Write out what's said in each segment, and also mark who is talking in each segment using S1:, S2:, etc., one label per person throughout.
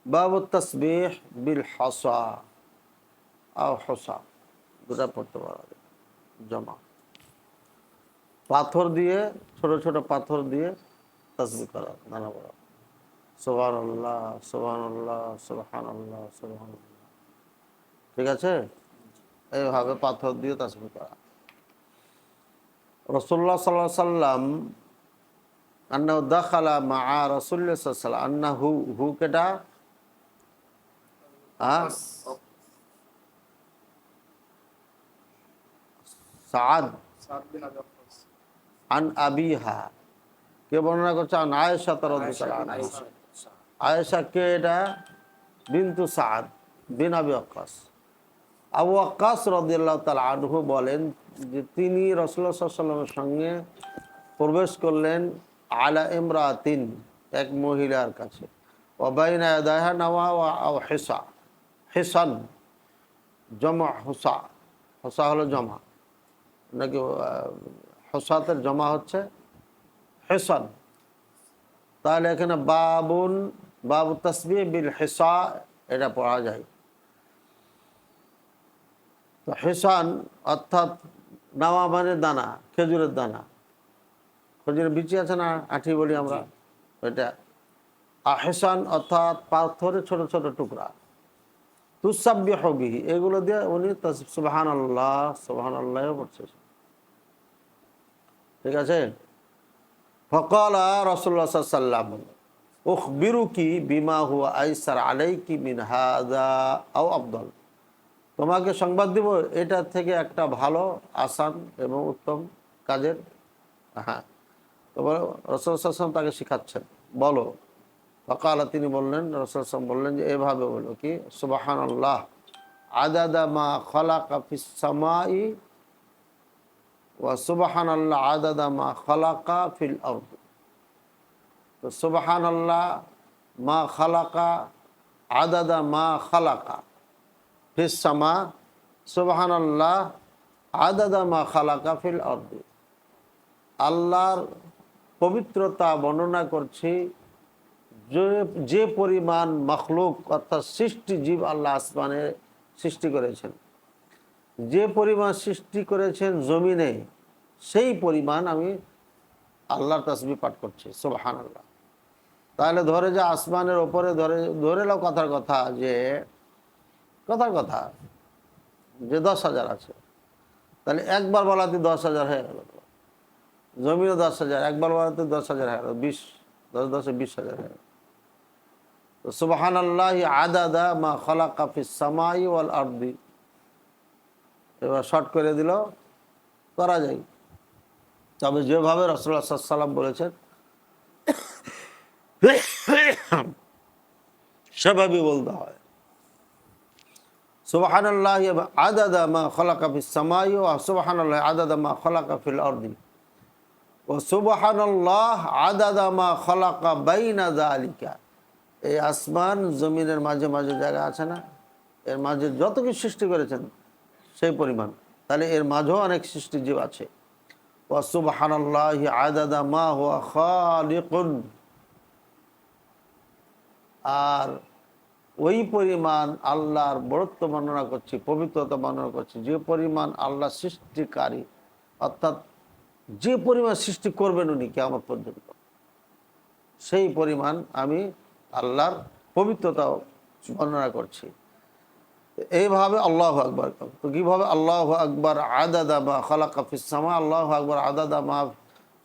S1: বাবু তাসবিহ বিল হাসা আও হাসা, দুটা পড়তে পারা যায় জমা। পাথর দিয়ে, ছোট ছোট পাথর দিয়ে তাসবিহ করা, নানা বড় সুবহানাল্লাহ সুবহানাল্লাহ সুবহানাল্লাহ সুবহানাল্লাহ। ঠিক আছে, এইভাবে পাথর দিয়ে তাসবিহ করা। রাসূলুল্লাহ সাল্লাল্লাহু আলাইহি সাল্লাম আন্নাহু দাখালা মা'a রাসূলিল্লাহ সাল্লাল্লাহু আলাইহি ওয়াসাল্লাম, আন্নাহু হু কেটা সাদ আন আবিহা, কে বর্ণনা করছে? আন আয়েশা রাদিয়াল্লাহু আনহা। আয়েশা কে? এটা বিনতু সাদ বিন আবি ওয়াক্কাস। আবু ওয়াক্কাস রাদিয়াল্লাহু তাআলা আনহু বলেন যে তিনি রাসূলুল্লাহ সাল্লাল্লাহু আলাইহি ওয়াসাল্লামের সঙ্গে প্রবেশ করলেন আলা ইমরাতিন, এক মহিলার কাছে, ওয়া বাইনা ইয়াদাইহা নাওয়া ওয়া হিসা, হিসান জমা হুসা, হুসা হলো জমা, নাকি হুসাতের জমা হচ্ছে হিসান। তাহলে এখানে বাবুন, বাবু তাসবিহ বিল হিসা, এটা পড়া যায়। তো হিসান অর্থাৎ নাওয়া মানে দানা, খেজুরের দানা, খেজুরের বিচি আছে না, আঠি বলি আমরা, ওইটা। আহসান অর্থাৎ পাথরের ছোট ছোট টুকরা। তুসাব্বিহু বিহি, এগুলো দিয়ে উনি সুবহানাল্লাহ সুবহানাল্লাহ পড়ছে। ঠিক আছে। ফাকালা রাসূলুল্লাহ সাল্লাল্লাহু আলাইহি ওয়াসাল্লাম উখবিরুকি বিমা হুয়া আইসার আলাইকি মিন হাযা আও আফদল, তোমাকে সংবাদ দিব এটা থেকে একটা ভালো, আসান এবং উত্তম কাজের। হ্যাঁ, তো রাসূলুল্লাহ সাল্লাল্লাহু আলাইহি ওয়াসাল্লাম তাকে শিখাচ্ছেন, বলো। ফাকালা, তিনি বললেন, রাসূলুল্লাহ সাল্লাল্লাহু আলাইহি ওয়াসাল্লাম বললেন যে এভাবে বলো, কি সুবহানাল্লাহ আদাদা মা খালাকা ফিস সামাই ওয়া সুবহানাল্লাহ আদাদা মা খালাকা ফিল আরদ। তো সুবহানাল্লাহ মা খালাকা আদাদা মা খালাকা ফিস সামা, সুবহানাল্লাহ আদাদা মা খালাকা ফিল আরদ। আল্লাহর পবিত্রতা বর্ণনা করছি যে পরিমাণ মখলুক অর্থাৎ সৃষ্টি জীব আল্লাহ আসমানে সৃষ্টি করেছেন, যে পরিমাণ সৃষ্টি করেছেন জমিনে, সেই পরিমাণ আমি আল্লাহর তাসবিহ পাঠ করছি সুবহানাল্লাহ। তাহলে ধরে যে আসমানের ওপরে ধরে নাও কথার কথা যে 10,000 আছে, তাহলে একবার বলাতে 10,000 হয়ে গেল। জমিও 10,000, একবার বলাতে 10,000 হয়ে গেল, 20, 10 10 20,000 হয়ে গেল। তো সুবহানাল্লাহি আদাদা মা খালাকা ফিস সামাই ওয়াল আরদি, এবার শর্ট করে দিল, করা যায়। তবে যেভাবে রাসূলুল্লাহ সাল্লাল্লাহু আলাইহি ওয়াসাল্লাম বলেছেন সেভাবে বলতে হয়। সুবহানাল্লাহি আদাদা মা খালাকা ফিস সামাই ওয়া সুবহানাল্লাহি আদাদা মা খালাকা ফিল আরদি ওয়া সুবহানাল্লাহ আদাদা মা খালাকা বাইনা যালিকা। এই আসমান জমিনের মাঝে মাঝে জায়গা আছে না, এর মাঝে যত কিছু সৃষ্টি করেছেন সেই পরিমাণ, তাহলে এর মাঝেও অনেক সৃষ্টিজীব আছে। ওয়া সুবহানাল্লাহি আদাদা মা হুয়া খালিকুন, আর ওই পরিমাণ আল্লাহর বড়ত্ব বর্ণনা করছি, পবিত্রতা বর্ণনা করছি, যে পরিমাণ আল্লাহ সৃষ্টিকারী, অর্থাৎ যে পরিমাণ সৃষ্টি করবেন উনি কিয়ামত পর্যন্ত, সেই পরিমাণ আমি আল্লাহর পবিত্রতা বর্ণনা করছি। এইভাবে আল্লাহু আকবার। তো কীভাবে? আল্লাহু আকবার আদাদা মা খালাকা ফিস সামা, আল্লাহু আকবার আদাদা মা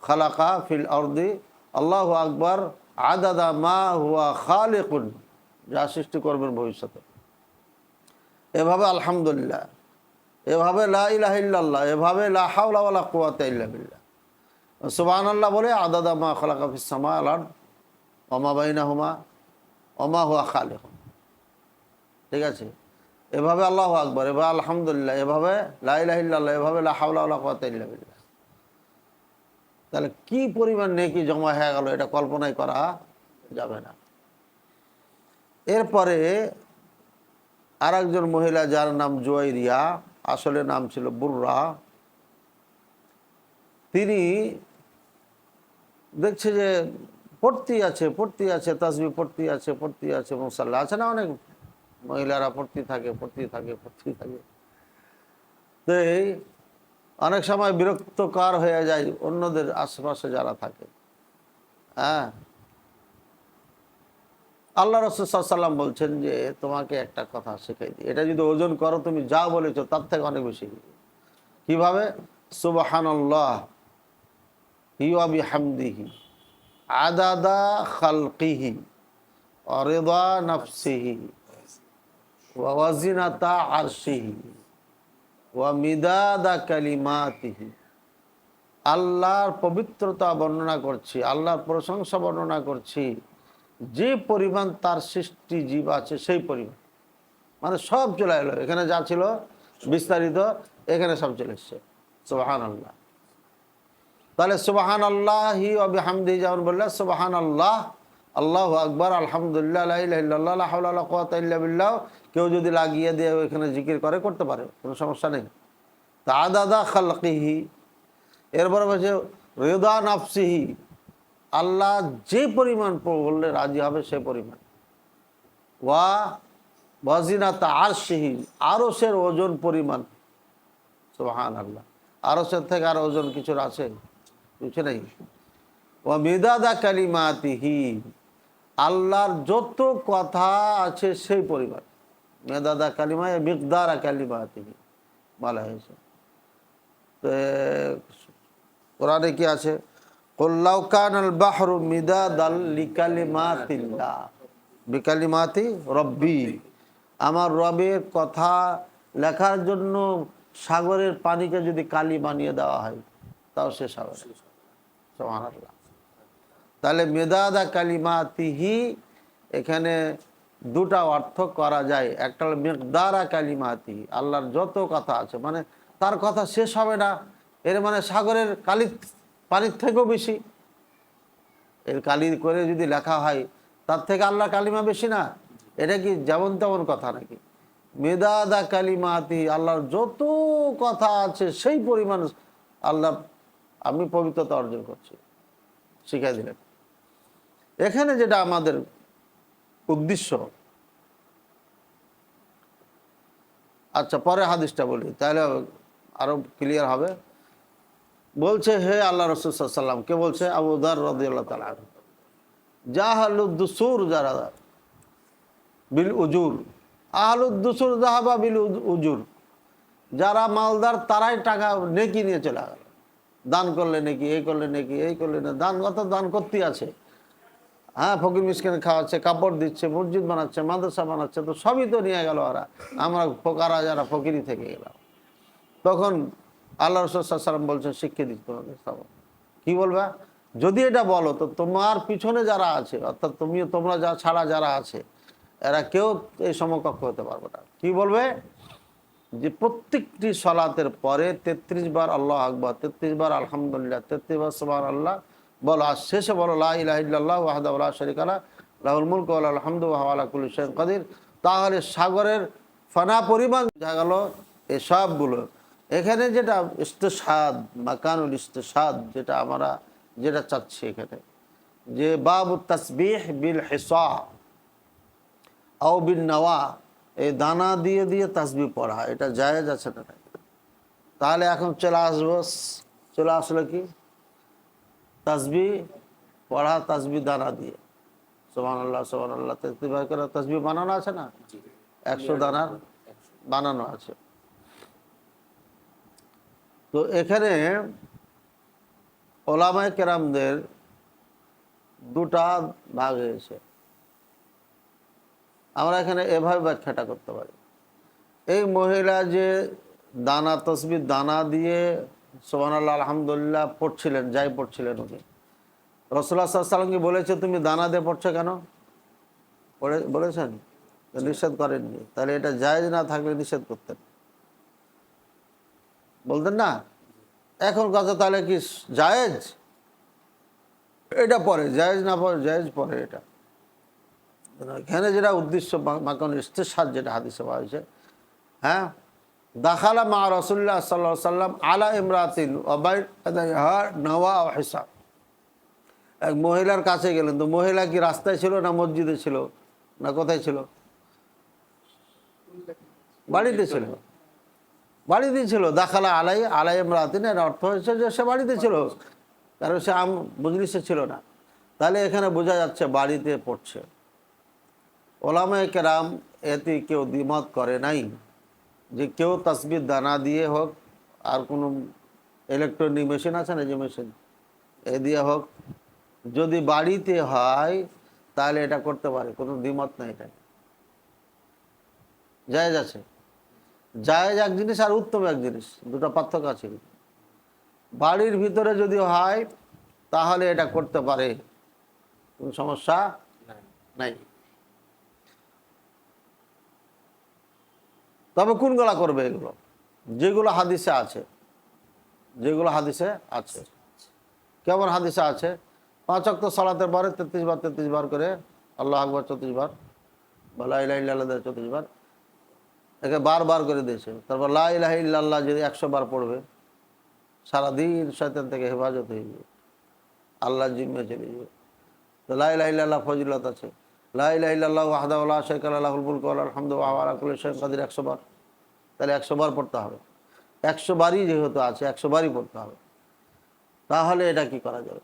S1: খালাকা ফিল আরদি, আল্লাহু আকবার আদাদা মা হুয়া খালিকুন, যা সৃষ্টি করবেন ভবিষ্যতে। এভাবে আলহামদুলিল্লাহ, এভাবে লা ইলাহা ইল্লাল্লাহ, এভাবে লা হাওলা ওয়ালা কুওয়াতা ইল্লা বিল্লাহ। সুবহানাল্লাহ বলে আদাদা মা খালাকা ফিস সামা ওয়াল আরদ ওয়া মা বাইনাহুমা ওয়া মা হুয়া খালিকুন। ঠিক আছে, এভাবে আল্লাহু আকবার, এভাবে আলহামদুলিল্লাহ, এভাবে লা ইলাহা ইল্লাল্লাহ, এভাবে লা হাওলা ওয়ালা কুওয়াতা ইল্লা বিল্লাহ। তাহলে কি পরিমাণ নেকি জমা হয়ে গেল, এটা কল্পনাই করা যাবে না। এরপরে আরেকজন মহিলা, যার নাম জুয়াইরিয়া, আসলে নাম ছিল বুররা, তিনি দেখছে যে পড়তেই আছে, তাসবিহ পড়তেই আছে, মুসাল্লা আছে না, অনেক মহিলারা পড়তেই থাকে। তো এই অনেক সময় বিরক্তকর হয়ে যায় অন্যদের আশেপাশে যারা থাকে। হ্যাঁ, আল্লাহ রাসূল সাল্লাল্লাহু আলাইহি ওয়াসাল্লাম বলছেন যে তোমাকে একটা কথা শেখাই দিই, এটা যদি ওজন করো তুমি যা বলেছো তার থেকে অনেক বেশি। কিভাবে? সুবহানাল্লাহ ওয়া বিহামদিহি আদাদা খালকিহি ওয়া রিদা নাফসিহি ওয়া ওয়াজিনাতা আরশিহি ওয়া মিদাদা কালিমাতিহি। আল্লাহর পবিত্রতা বর্ণনা করছি, আল্লাহর প্রশংসা বর্ণনা করছি, যে পরিমাণ তার সৃষ্টি জীব আছে সেই পরিমাণ, মানে সব চলে এলো, এখানে যা ছিল বিস্তারিত এখানে সব চলে এসছে। সুবহানাল্লাহ। তাহলে সুবহানাল্লাহি ওয়া বিহামদিহি যেমন বললে সুবহানাল্লাহ, আল্লাহু আকবার, আলহামদুলিল্লাহ, লা ইলাহা ইল্লাল্লাহ, লা হাওলা ওয়ালা কুওয়াতা ইল্লা বিল্লাহ, কেউ যদি লাগিয়ে দিয়ে ওইখানে জিকির করতে পারে, কোনো সমস্যা নেই। তা আদাদা খালকিহি, এরপরে বলছে রিদা নাফসিহি, আল্লাহ যে পরিমাণ বললে রাজি হবে সে পরিমাণ, ওয়া ওয়াজিনাতা আরশিহি, আরশের ওজন পরিমাণ। সুবহানাল্লাহ, আরশের থেকে আর ওজন কিছুর আছে? কিছু নেই। ওয়া মিদাদা কালিমাতিহি, আল্লাহর যত কথা আছে সেই পরিমাণ। মেদাদা কালিমা মিকদারা কালিমাতিহি বলা হয়েছে। তো কোরআনে কি আছে? কুল লাউ কানাল বাহরু মিদাদাল লিকালিমাতিল্লাহ বিকালিমাতি রব্বি, আমার রবের কথা লেখার জন্য সাগরের পানিকে যদি কালি বানিয়ে দেওয়া হয় তাও শেষ হবে না। সুবহানাল্লাহ। তাহলে মেদাদা কালিমাতিহি এখানে দুটা অর্থ করা যায়। একটা হলো মিকদারা কালিমাতিহি, আল্লাহর যত কথা আছে, মানে তার কথা শেষ হবে না, এর মানে সাগরের পানির থেকেও বেশি। এর কালি করে যদি লেখা হয় তার থেকে আল্লাহর কালিমা বেশি না? এটা কি যেমন তেমন কথা নাকি? মেদাদা কালিমাতি, আল্লাহর যত কথা আছে সেই পরিমাণ আল্লাহ আমি পবিত্রতা অর্জন করছি, শিখাই দিলেন। এখানে যেটা আমাদের উদ্দেশ্য, আচ্ছা পরে হাদিসটা বলি তাহলে আরো ক্লিয়ার হবে। বলছে হে আল্লাহ রাসূল সাল্লাল্লাহু আলাইহি ওয়াসাল্লাম, কে বলছে? আবু যর রাদিয়াল্লাহু তাআলা আনহু, জাহালুদ দুসুর যারা বিল উজুর, আহলুদ দুসুর যাহাবা বিল উজুর, যারা মালদার তারাই টাকা নেকি নিয়ে চলে গেল। দান করলে নেকি, এই করলে নেকি, এই করলে না, দান কত দান করতেই আছে। হ্যাঁ, ফকির মিসকিন খাওয়াচ্ছে, কাপড় দিচ্ছে, মসজিদ বানাচ্ছে, মাদ্রাসা বানাচ্ছে, তো সবই তো নিয়ে গেল ওরা। আমরা ফোকারা যারা ফকিরি থেকে গেলাম। তখন আল্লাহ রাসূল সাল্লাল্লাহু আলাইহি ওয়াসাল্লাম বলছেন শিক্ষা দিচ্ছি তোমাদের। কি বলবা? যদি এটা বলো তো তোমার পিছনে যারা আছে, অর্থাৎ তোমরা যা ছাড়া যারা আছে, এরা কেউ এই সমকক্ষ হতে পারবে না। কি বলবে? যে প্রত্যেকটি সালাতের পরে 33 বার আল্লাহু আকবার, 33 বার আলহামদুলিল্লাহ, 33 বার সুবহানাল্লাহ বলো, আর শেষে বলো লা ইলাহা ইল্লাল্লাহ ওয়াহদাহু লা শারীকা লাহু লাহুল মুলকু ওয়া লাহুল হামদু ওয়া হুয়া আলা কুল্লি শাইইন কাদির। তাহলে সাগরের ফানা পরিমাণ বোঝা গেল এসবগুলো। এখানে যেটা ইস্তেশহাদ, মাকানুল ইস্তেশহাদ, যেটা আমরা যেটা চাচ্ছি এখানে, যে বাবু তাসবিহ বিল হিসা আও বিন নাওয়া, এই দানা দিয়ে দিয়ে তাসবিহ পড়া, এটা জায়েজ আছে না? তাহলে এখন চলে আসলো কি? তাসবিহ পড়া, তাসবিহ দানা দিয়ে সুবহানাল্লাহ সুবহানাল্লাহ 33 বার করে তাসবিহ বানানো আছে না? 100 দানার বানানো আছে। তো এখানে ওলামায়ে কেরামদের দুটা ভাগ হয়েছে। আমরা এখানে এভাবে ব্যাখ্যাটা করতে পারি, এই মহিলা যে দানা তসবিহ দানা দিয়ে সুবহানাল্লাহ আলহামদুলিল্লাহ পড়ছিলেন, যাই পড়ছিলেন, উনি রাসূলুল্লাহ সাল্লাল্লাহু আলাইহি ওয়াসাল্লাম কি বলেছে তুমি দানা দিয়ে পড়ছো কেন? বলেছেন? নিষেধ করেননি। তাহলে এটা জায়েজ না থাকলে নিষেধ করতেন, বলতেন না? এখন কথা তাহলে কি জায়েজ? এটা পরে জায়েজ, না পরে জায়েজ পরে। এটা এখানে যেটা উদ্দেশ্য, মাকান ইস্তেশহাদ যেটা হাদিসে পাওয়া হয়েছে, হ্যাঁ, দাখালা মা রাসূলুল্লাহ সাল্লাল্লাহু আলাইহি ওয়াসাল্লাম আলা ইমরাতিন ওয়া বাইনাহা নাওয়া ওয়া হিসাব, এক মহিলার কাছে গেলেন, তো মহিলা কি রাস্তায় ছিল না মসজিদে ছিল না কোথায় ছিল? বাড়িতে ছিল, বাড়িতে ছিল। দাখালা আলাই আলাই ইমরাতিন, এর অর্থ হচ্ছে যে সে বাড়িতে ছিল, কারণ সে মজলিসে ছিল না। তাহলে এখানে বোঝা যাচ্ছে বাড়িতে পড়ছে। ওলামায়ে কেরাম এতে কেউ দ্বিমত করে নাই যে কেউ তাসবিহ দানা দিয়ে হোক, আর কোনো ইলেকট্রনিক মেশিন আছে না, যে মেশিন এ দিয়ে হোক, যদি বাড়িতে হয় তাহলে এটা করতে পারে, কোনো দ্বিমত নাই। এটা জায়েজ আছে। জায়েজ এক জিনিস আর উত্তম এক জিনিস, দুটো পার্থক্য আছে। বাড়ির ভিতরে যদি হয় তাহলে এটা করতে পারে, কোনো সমস্যা নাই। তবে কোনগুলা করবে? এগুলো যেগুলো হাদিসে আছে, যেগুলো হাদিসে আছে। কেমন হাদিসে আছে? 5 ওয়াক্ত সালাতের পরে 33 বার 33 বার করে আল্লাহু আকবার 34 বার, বা লা ইলাহা ইল্লাল্লাহ 34 বার, একে বারবার করে দিয়েছে। তারপর লা ইলাহা ইল্লাল্লাহ যদি 100 বার পড়বে, সারাদিন শয়তান থেকে হেফাজত হয়ে যাবে, আল্লাহর জিম্মে চলে যাবে। তো লা ইলাহা ইল্লাল্লাহ ফজিলত আছে। লা ইলাহা ইল্লাল্লাহু ওয়াহদাহু লা শারীকা লাহু লাহুল মুলকু ওয়া লাহুল হামদু ওয়া হুয়া আলা কুল্লি শাইইন কাদির 100 বার। তাহলে 100 বার পড়তে হবে। 100 বারই যেহেতু আছে 100 বারই পড়তে হবে। তাহলে এটা কি করা যাবে?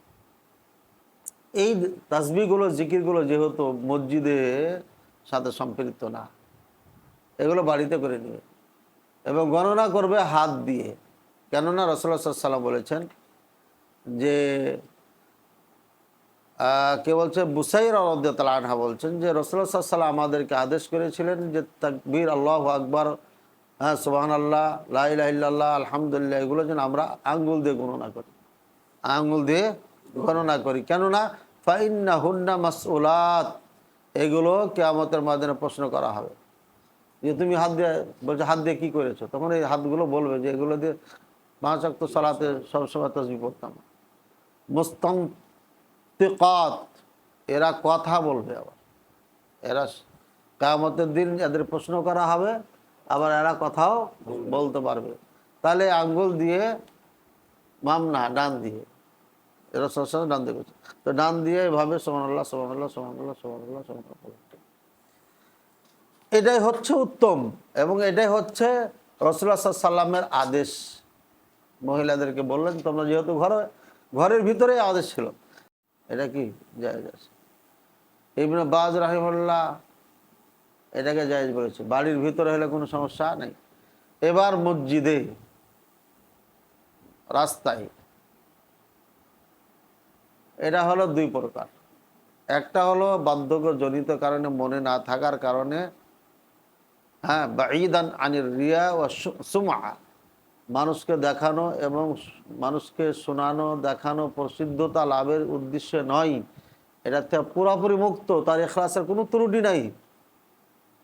S1: এই তাসবিহগুলো, জিকিরগুলো যেহেতু মসজিদের সাথে সম্পৃক্ত না, এগুলো বাড়িতে করে নেবে এবং গণনা করবে হাত দিয়ে। কেননা রাসূলুল্লাহ সাল্লাল্লাহু আলাইহি ওয়াসাল্লাম বলেছেন যে, কে বলছে, বুসাইর রাদিয়াল্লাহু আনহা বলছেন যে রাসূলুল্লাহ সাল্লাল্লাহু আলাইহি ওয়াসাল্লাম আমাদেরকে আদেশ করেছিলেন যে তাকবীর, আল্লাহু আকবার, হ্যাঁ, সুবহানাল্লাহ, লা ইলাহা ইল্লাল্লাহ, আলহামদুলিল্লাহ, এগুলো যেন আমরা আঙ্গুল দিয়ে গণনা করি, আঙ্গুল দিয়ে গণনা করি। কেননা ফাইন্নাহুন্না মাসউলাত, এগুলো কিয়ামতের ময়দানে প্রশ্ন করা হবে। যে তুমি হাত দিয়ে, বলছে হাত দিয়ে কি করেছো? তখন এই হাতগুলো বলবে যে এগুলো দিয়ে 5 ওয়াক্ত সালাতে সবসময় তাসবিহ পড়তাম। মুস্তানতিকাত, এরা কথা বলবে। আবার এরা কিয়ামতের দিন এদের প্রশ্ন করা হবে, আবার এরা কথাও বলতে পারবে। তাহলে আঙ্গুল দিয়ে মামনা, ডান দিয়ে, এরা সবসময় ডান দিয়ে করছে, তো ডান দিয়ে এভাবে সুবহানাল্লাহ সুবহানাল্লাহ সুবহানাল্লাহ সুবহানাল্লাহ সুবহানাল্লাহ, এটাই হচ্ছে উত্তম। এবং এটাই হচ্ছে রাসূলুল্লাহ সাল্লাল্লাহু আলাইহি ওয়াসাল্লামের আদেশ। মহিলাদেরকে বললেন তোমরা যেহেতু ঘরের ভিতরেই আদেশ ছিল, এটা কি জায়েজ আছে। ইবনে বাজ রাহিমাহুল্লাহ এটাকে জায়েজ বলেছে, বাড়ির ভিতরে হলে কোনো সমস্যা নেই। এবার মসজিদে, রাস্তায়, এটা হলো 2 প্রকার। একটা হলো বার্ধক্যজনিত কারণে, মনে না থাকার কারণে, হ্যাঁ, বাঈদান আনির রিয়া ওয়া সুমআ, মানুষকে দেখানো এবং মানুষকে শোনানো, দেখানো, প্রসিদ্ধতা লাভের উদ্দেশ্যে নয়, এটা থেকে পুরোপুরি মুক্ত, তার ইখলাসের কোনো ত্রুটি নাই।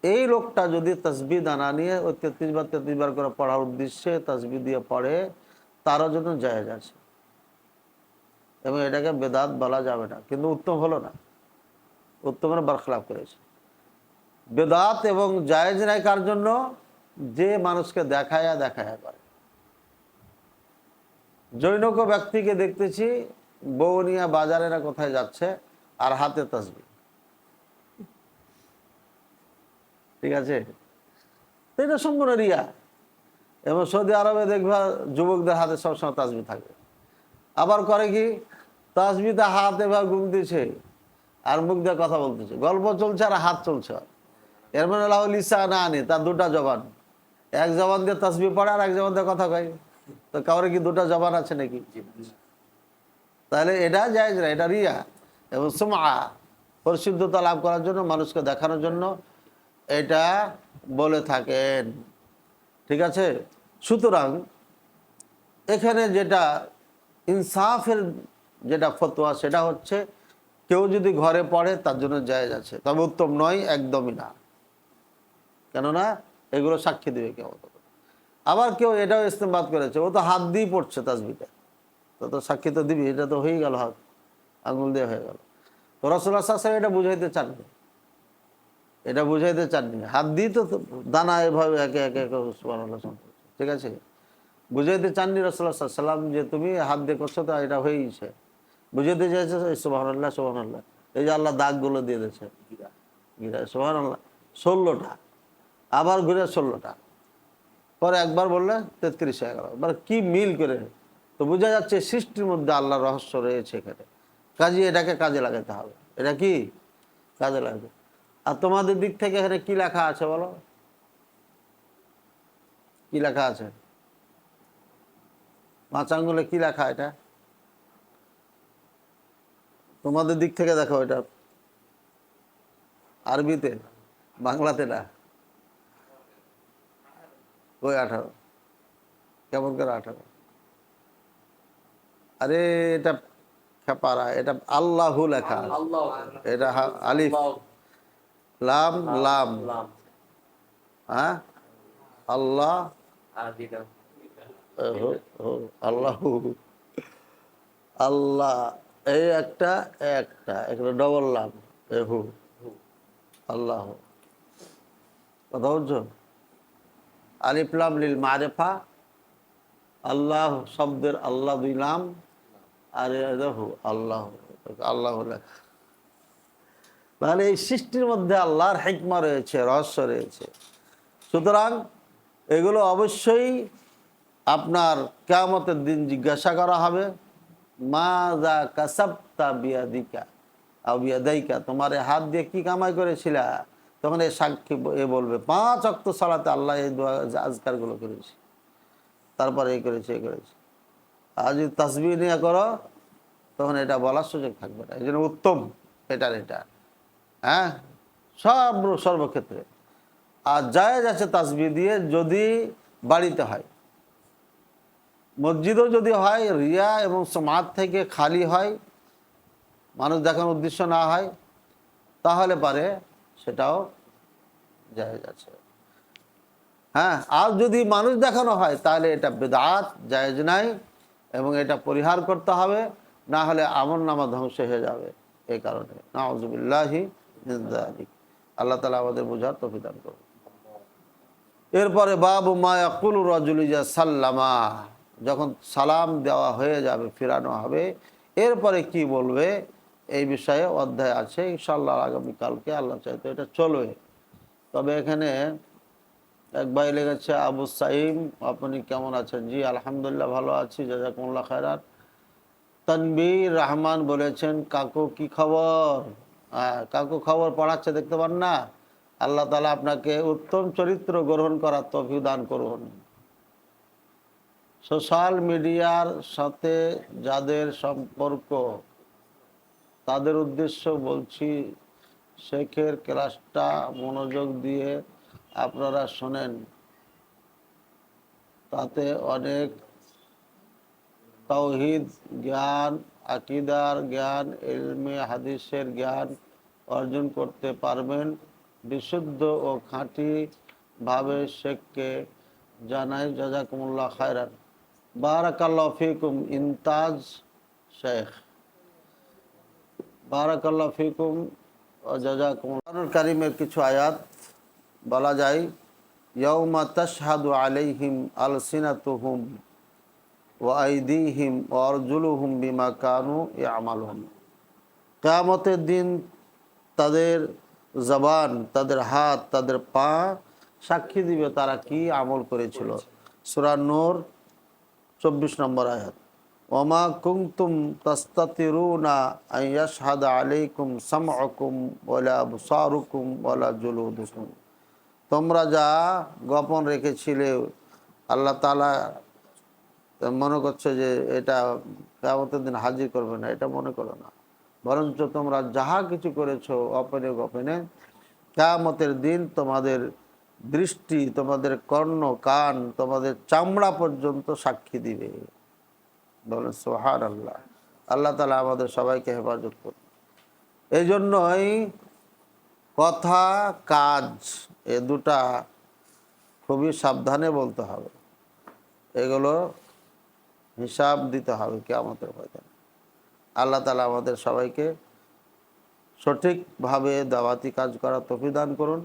S1: এই লোকটা যদি তাসবিহ দানা নিয়ে ওই 33 বার 33 বার করে পড়ার উদ্দেশ্যে তাসবিহ দিয়ে পড়ে, তারও জন্য জায়েজ আছে এবং এটাকে বেদাত বলা যাবে না। কিন্তু উত্তম হলো না, উত্তমের বরখলাফ করেছে। বেদাত এবং জায়েজ নাই কার জন্য? যে মানুষকে দেখায়া করে। জৈনক ব্যক্তিকে দেখতেছি বউ নিয়ে বাজারে না কোথায় যাচ্ছে আর হাতে তাসবিহ, ঠিক আছে, এটা সম্পূর্ণ রিয়া। এবং সৌদি আরবে দেখবা যুবকদের হাতে সবসময় তাসবিহ থাকবে। আবার করে কি, তাসবিহতে হাত এভাবে ঘুমতেছে আর মুখ দিয়ে কথা বলতেছে, গল্প চলছে আর হাত চলছে। এর মানে লিসা না আনে, তার 2টা জবান, এক জবান দিয়ে তাসবিহ পড়ে আর এক জবান দিয়ে কথা কয়। তো কাউরে কি 2টা জবান আছে নাকি? তাহলে এটা জায়েজ না, এটা রিয়া এবং সুমআ, পরিশুদ্ধতা লাভ করার জন্য, মানুষকে দেখানোর জন্য এটা বলে থাকেন, ঠিক আছে। সুতরাং এখানে যেটা ইনসাফের যেটা ফতোয়া, সেটা হচ্ছে কেউ যদি ঘরে পড়ে তার জন্য জায়েজ আছে, তবে উত্তম নয়, একদমই না। কেননা এগুলো সাক্ষী দিবে কেউ। আবার কেউ এটাও ইস্তেমবাদ করেছে, ও তো হাত দিয়ে পড়ছে তাসবিহটা, তো সাক্ষী তো দিবি, এটা তো হয়েই গেল, হাত আঙুল দিয়ে হয়ে গেল। তো রাসূলুল্লাহ সাল্লাল্লাহু আলাইহি ওয়াসাল্লাম এটা বুঝাইতে চাননি, এটা বুঝাইতে চাননি। হাত দিয়ে তো দানা এভাবে একে একে সুবহানাল্লাহ, ঠিক আছে, বুঝাইতে চাননি রাসূলুল্লাহ সাল্লাল্লাহু আলাইহি ওয়াসাল্লাম যে তুমি হাত দিয়ে করছো তো এটা হয়েইছে। বুঝাতে চাইছে সুবহানাল্লাহ সুবহানাল্লাহ, এই যে আল্লাহ দাগগুলো দিয়ে দিয়েছে গিরা সুবহানাল্লাহ 16টা, আবার ঘুরে 16টা, পরে একবার বললে 33 হয়ে গেল। এবার কি মিল করে, তো বোঝা যাচ্ছে সৃষ্টির মধ্যে আল্লাহর রহস্য রয়েছে এখানে। কাজে এটাকে কাজে লাগাতে হবে, এটা কি কাজে লাগাতে। আর তোমাদের দিক থেকে এখানে কি লেখা আছে বলো, কি লেখা আছে? 5 আঙ্গুলে কি লেখা এটা? তোমাদের দিক থেকে দেখো, এটা আরবিতে, বাংলাতে না। ওই 18, কেমন করে 18? আরে এটা খেপারা, এটা আল্লাহু লেখা আছে, এটা আলিফ লাম লাম, হ্যাঁ আল্লাহ আল্লাহু, আল্লাহ এই একটা একটা একটা ডবল লাম এহু, আল্লাহ। কথা বুঝছো? আলিফ লাম লিল মারিফা, আল্লাহ শব্দের আল্লাহ 2 লাম, আর এহু আল্লাহ, আল্লাহ লেখা। তাহলে এই সৃষ্টির মধ্যে আল্লাহর হিকমা রয়েছে, রহস্য রয়েছে। সুতরাং এগুলো অবশ্যই আপনার কিয়ামতের দিন জিজ্ঞাসা করা হবে, মাযা কাসাবতা বিয়াদিকা আও বিয়াদাইকা, তোমার এই হাত দিয়ে কি কামাই করেছিলা? তখন এই সাক্ষী বলবে 5 ওয়াক্ত সালাতে আল্লাহ এই দোয়া আজকারগুলো করেছে, তারপরে এই করেছে এই করেছে। আর যদি তাসবিহ নিয়ে করো তখন এটা বলার সুযোগ থাকবে না। এই জন্য উত্তম এটা, হ্যাঁ, সর্বক্ষেত্রে। আর জায়েজ আছে তাসবিহ দিয়ে, যদি বাড়িতে হয়। মসজিদও যদি হয়, রিয়া এবং সমাজ থেকে খালি হয়, মানুষ দেখানোর উদ্দেশ্য না হয়, তাহলে পারে সেটাও জায়েজ আছে। হ্যাঁ, আর যদি মানুষ দেখানো হয় তাহলে এটা বিদআত, জায়েজ নাই, এবং এটা পরিহার করতে হবে, না হলে আমলনামা ধ্বংস হয়ে যাবে। এই কারণে নাউযুবিল্লাহি মিন যালিক। আল্লাহ তাআলা আমাদের বোঝার তৌফিক দান করুন। এরপরে বাবু মা ইয়াকুলু রাজুলু ইযা সাল্লামা, যখন সালাম দেওয়া হয়ে যাবে, ফিরানো হবে, এরপরে কি বলবে এই বিষয়ে অধ্যায় আছে ইনশাআল্লাহ। আগামীকালকে আল্লাহ চাইতে এটা চলবে। তবে এখানে এক ভাই লেগেছে, আবু সাইম, আপনি কেমন আছেন? জি আলহামদুলিল্লাহ ভালো আছি, জাযাকুমুল্লাহ খায়রাত। তানবীর রহমান বলেছেন, কাকু কি খবর? কাকু খবর পড়াচ্ছে, দেখতে পান না? আল্লাহ তাআলা আপনাকে উত্তম চরিত্র গ্রহণ করার তৌফিক দান করুন। সোশ্যাল মিডিয়ার সাথে যাদের সম্পর্ক, তাদের উদ্দেশ্য বলছি, শেখের ক্লাসটা মনোযোগ দিয়ে আপনারা শোনেন, তাতে অনেক তাওহীদ জ্ঞান, আকীদার জ্ঞান, ইলমে হাদিসের জ্ঞান অর্জন করতে পারবেন। বিশুদ্ধ ও খাঁটি ভাবে শেখকে জানাই জাযাকুমুল্লাহ খায়রান। বারাকাল্লাহু ফিকুম ইনতাজ শেখ, বারাকাল্লাহু ফিকুম ওয়া জাযাকুমুল্লাহ। কারীমের কিছু আয়াত বলা যায়, ইয়াউমা তাশহাদু আলাইহিম আলসিনাতুহুম ওয়া আইদিহিম ওয়া আরজুলুহুম বিমা কানু ইয়ামালুন। কিয়ামতের দিন তাদের জবান, তাদের হাত, তাদের পা সাক্ষী দিবে তারা কি আমল করেছিল। সূরা নূর 24 নম্বর আয়াত। ওমা কুনতুম তাস্তাতিরুনা আন ইয়াশহাদা আলাইকুম সামউকুম ওয়ালা আবসারুকুম ওয়ালা জুলুদুকুম, তোমরা যা গোপন রেখেছিলে আল্লাহ তাআলা মনে করছে যে এটা কিয়ামতের দিন হাজির করবে না, এটা মনে করো না। বরঞ্চ তোমরা যাহা কিছু করেছো অপরে গোপনে, কিয়ামতের দিন তোমাদের দৃষ্টি, তোমাদের কর্ণ, কান, তোমাদের চামড়া পর্যন্ত সাক্ষী দিবে। বলেন সুবহানাল্লাহ। আল্লাহ তাআলা আমাদের সবাইকে হেফাজত করুন। এই জন্যই কথা, কাজ, এ দুটা খুবই সাবধানে বলতে হবে। এগুলো হিসাব দিতে হবে কিয়ামতের ময়দানে। আল্লাহ তাআলা আমাদের সবাইকে সঠিকভাবে দাওয়াতি কাজ করার তৌফিক দান করুন।